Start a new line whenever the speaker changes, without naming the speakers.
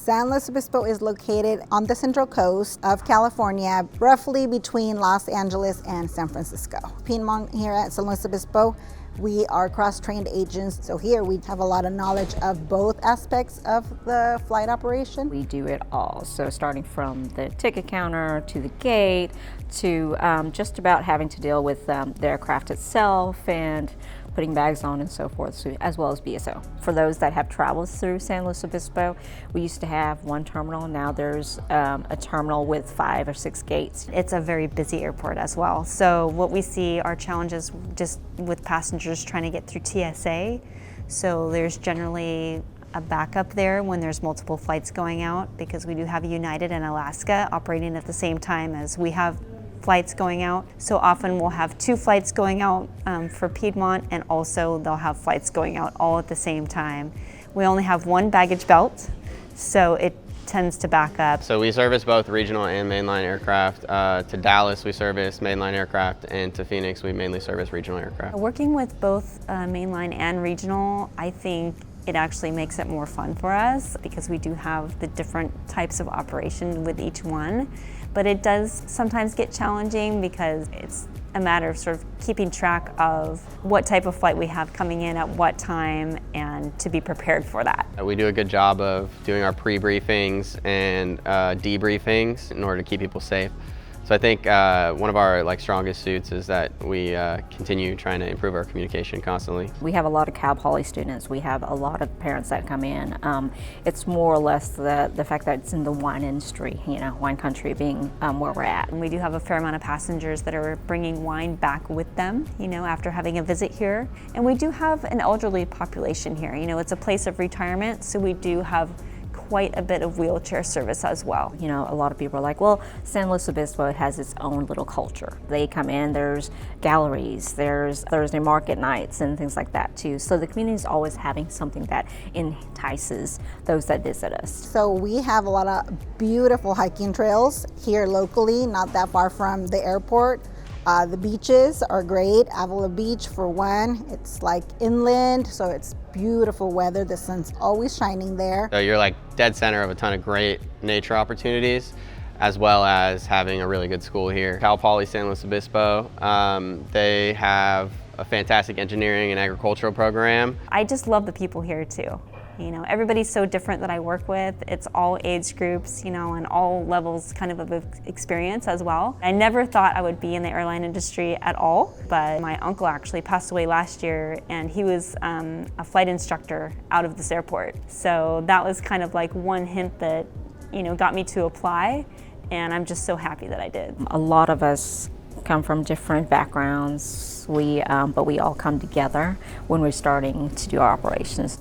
San Luis Obispo is located on the central coast of California, roughly between Los Angeles and San Francisco. Piedmont here at San Luis Obispo, we are cross-trained agents, so here we have a lot of knowledge of both aspects of the flight operation.
We do it all, so starting from the ticket counter to the gate to just about having to deal with the aircraft itself and putting bags on and so forth, so, as well as BSO. For those that have traveled through San Luis Obispo, we used to have one terminal, now there's a terminal with 5 or 6 gates.
It's a very busy airport as well, so what we see are challenges just with passengers trying to get through TSA. So there's generally a backup there when there's multiple flights going out, because we do have United and Alaska operating at the same time as we have flights going out. So often we'll have 2 flights going out for Piedmont, and also they'll have flights going out all at the same time. We only have 1 baggage belt, so it tends to back up.
So we service both regional and mainline aircraft. To Dallas we service mainline aircraft, and to Phoenix we mainly service regional aircraft.
Working with both mainline and regional, I think it actually makes it more fun for us, because we do have the different types of operation with each one. But it does sometimes get challenging, because it's a matter of sort of keeping track of what type of flight we have coming in at what time, and to be prepared for that.
We do a good job of doing our pre-briefings and debriefings in order to keep people safe. So I think one of our strongest suits is that we continue trying to improve our communication constantly.
We have a lot of Cal Poly students. We have a lot of parents that come in. It's more or less the fact that it's in the wine industry, wine country being where we're at.
And we do have a fair amount of passengers that are bringing wine back with them, after having a visit here. And we do have an elderly population here. It's a place of retirement, so we do have quite a bit of wheelchair service as well.
A lot of people are like, well, San Luis Obispo has its own little culture. They come in, there's galleries, there's Thursday market nights and things like that too. So the community is always having something that entices those that visit us.
So we have a lot of beautiful hiking trails here locally, not that far from the airport. The beaches are great. Avila Beach for one, it's inland, so it's beautiful weather. The sun's always shining there.
So you're dead center of a ton of great nature opportunities, as well as having a really good school here. Cal Poly San Luis Obispo, they have a fantastic engineering and agricultural program.
I just love the people here too. Everybody's so different that I work with. It's all age groups, and all levels kind of experience as well. I never thought I would be in the airline industry at all, but my uncle actually passed away last year, and he was a flight instructor out of this airport. So that was kind of one hint that, got me to apply, and I'm just so happy that I did.
A lot of us come from different backgrounds, but we all come together when we're starting to do our operations.